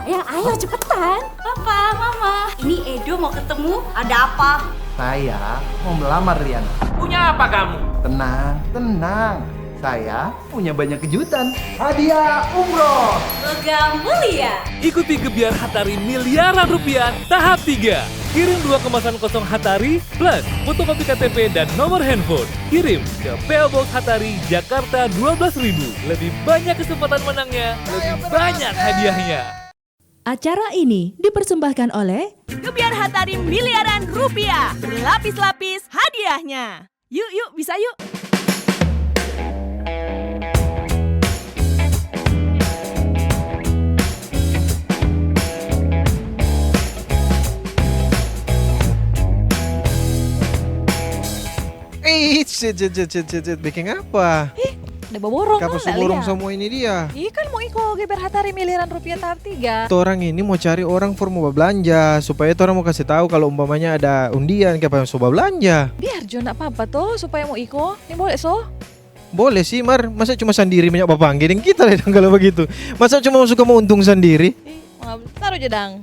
Sayang, ayo cepetan. Papa, Mama. Ini Edo mau ketemu. Ada apa? Saya mau melamar Riana. Punya apa kamu? Tenang, tenang. Saya punya banyak kejutan. Hadiah umroh. Logam mulia. Ikuti Gebiar Hatari miliaran rupiah tahap 3. Kirim 2 kemasan kosong Hatari plus fotokopi KTP dan nomor handphone. Kirim ke PO Box Hatari, Jakarta 12.000. Lebih banyak kesempatan menangnya, lebih banyak hadiahnya. Acara ini dipersembahkan oleh Gebiar Hatari miliaran rupiah. Berlapis-lapis hadiahnya. Yuk, bisa yuk. Bikin apa? Ada borong Kapal seborong semua ini dia. Ih kan mau ikut Gebiar Hatari miliaran rupiah tahap 3. Orang ini mau cari orang for mau belanja supaya orang mau kasih tahu kalau umpamanya ada undian kayak soba belanja. Biar Jo enggak apa-apa tuh supaya mau ikut. Ini boleh so? Boleh sih Mar, masa cuma sendiri banyak bapak giring kita deh kalau begitu. Masa cuma suka mau untung sendiri? Ih, taruh jedang.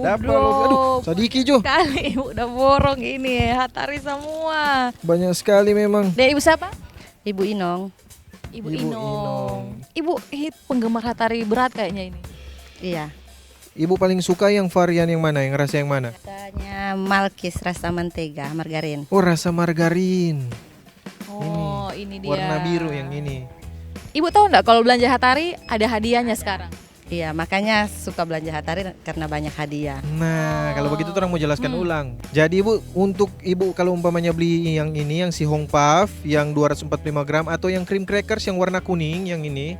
Dapat loh. Aduh, Sadiki Jo. Kali ibu udah borong ini Hatari semua. Banyak sekali memang. Dari ibu siapa? Ibu Inong. Ibu Ibu Inong. Inong. Ibu penggemar Hatari berat kayaknya ini. Iya. Ibu paling suka yang varian yang mana? Yang rasa yang mana? Katanya Malkis rasa mentega, margarin. Oh, rasa margarin. Oh, ini dia. Warna biru yang ini. Ibu tahu nggak kalau belanja Hatari ada hadiahnya sekarang? Iya, makanya suka belanja Hatari karena banyak hadiah. Nah, kalau begitu orang mau jelaskan ulang. Jadi Ibu, untuk Ibu kalau umpamanya beli yang ini, yang si Hong Puff yang 245 gram atau yang cream crackers yang warna kuning yang ini,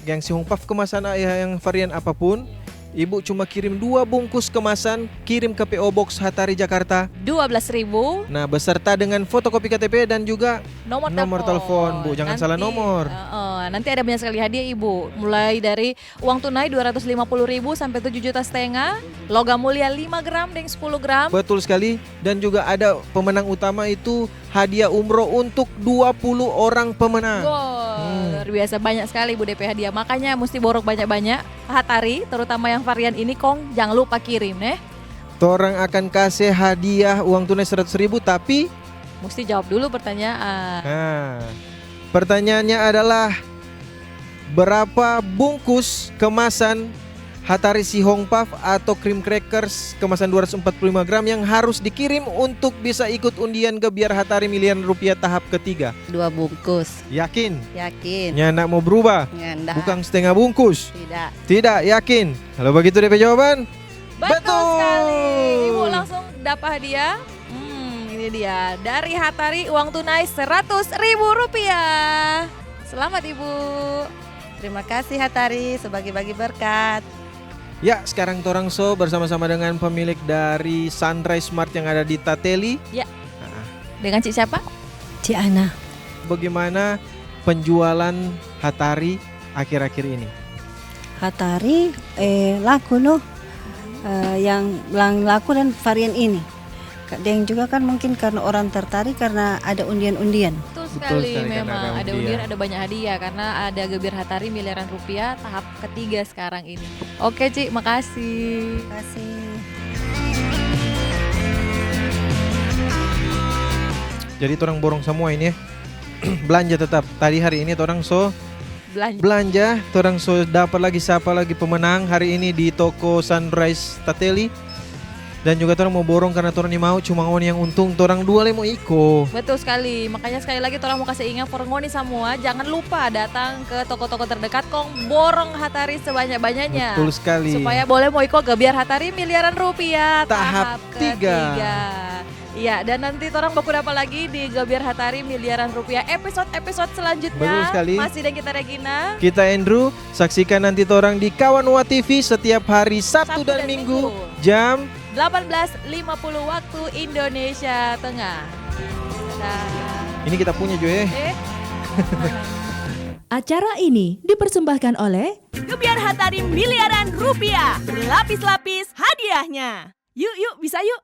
yang si Hong Puff kemasan yang varian apapun, Ibu cuma kirim 2 bungkus kemasan, kirim ke PO Box Hatari Jakarta. 12.000. Nah, beserta dengan fotokopi KTP dan juga Nomor telepon, Bu. Jangan salah nomor. Nanti ada banyak sekali hadiah Ibu. Mulai dari uang tunai 250.000 sampai 7,5 juta. Logam mulia 5 gram dan 10 gram. Betul sekali. Dan juga ada pemenang utama itu hadiah umroh untuk 20 orang pemenang. Wow, luar biasa banyak sekali Bu DP hadiah. Makanya mesti borok banyak-banyak Hatari, terutama yang varian ini Kong. Jangan lupa kirim nih. Orang akan kasih hadiah uang tunai 100.000 tapi Mesti jawab dulu pertanyaan. Pertanyaannya adalah berapa bungkus kemasan Hatari si Hong Puff atau cream crackers kemasan 245 gram yang harus dikirim untuk bisa ikut undian Gebiar Hatari miliaran rupiah tahap ketiga? 2 bungkus. Yakin? Yakin? Nyak mau berubah? Nggak. Bukan setengah bungkus? Tidak. Tidak, yakin? Kalau begitu DP jawaban? Betul sekali. Ibu langsung dapat hadiah. Ini dia dari Hatari uang tunai 100.000 rupiah. Selamat Ibu. Terima kasih Hatari sebagai bagi berkat. Ya, sekarang torang bersama-sama dengan pemilik dari Sunrise Mart yang ada di Tateli. Ya. Dengan Cik siapa? Cik Ana. Bagaimana penjualan Hatari akhir-akhir ini? Hatari laku loh. Yang laku dan varian ini. Dan juga kan mungkin karena orang tertarik karena ada undian-undian. Betul sekali karena memang ada undian. undian, ada banyak hadiah karena ada Gebiar Hatari miliaran rupiah tahap ketiga sekarang ini. Oke Cik, makasih. Terima kasih. Jadi orang borong semua ini ya. Belanja tetap. Tadi hari ini orang belanja, orang dapat lagi siapa lagi pemenang hari ini di toko Sunrise Tateli. Dan juga orang mau borong karena orang ini mau cuma ngoni yang untung, orang dua mau ikut. Betul sekali, makanya sekali lagi orang mau kasih ingat forngoni semua, jangan lupa datang ke toko-toko terdekat Kong, borong Hatari sebanyak-banyaknya. Betul sekali. Supaya boleh mau ikut Gebiar Hatari miliaran rupiah tahap ketiga. Iya, dan nanti orang baku dapat lagi di Gebiar Hatari miliaran rupiah episode selanjutnya. Betul sekali. Masih dan kita Regina. Kita Andrew, saksikan nanti orang di Kawanwa TV setiap hari Sabtu dan Minggu jam 18.50 waktu Indonesia Tengah. Dadah. ini kita punya Jo ya. Acara ini dipersembahkan oleh Gebiar Hatari miliaran rupiah. Berlapis-lapis hadiahnya. Yuk, bisa yuk.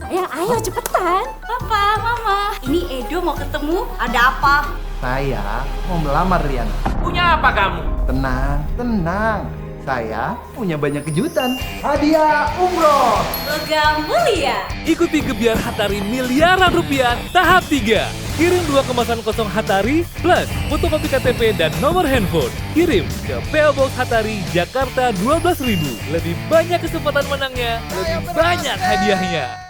Sayang, ayo cepetan. Papa, Mama, ini Edo mau ketemu. Ada apa? Saya mau melamar Riana. Punya apa kamu? Tenang, tenang. Saya punya banyak kejutan. Hadiah umroh. Logam mulia. Ikuti Gebiar Hatari miliaran rupiah tahap 3. Kirim 2 kemasan kosong Hatari plus fotokopi KTP dan nomor handphone. Kirim ke PO Box Hatari, Jakarta 12.000. Lebih banyak kesempatan menangnya, lebih banyak hadiahnya.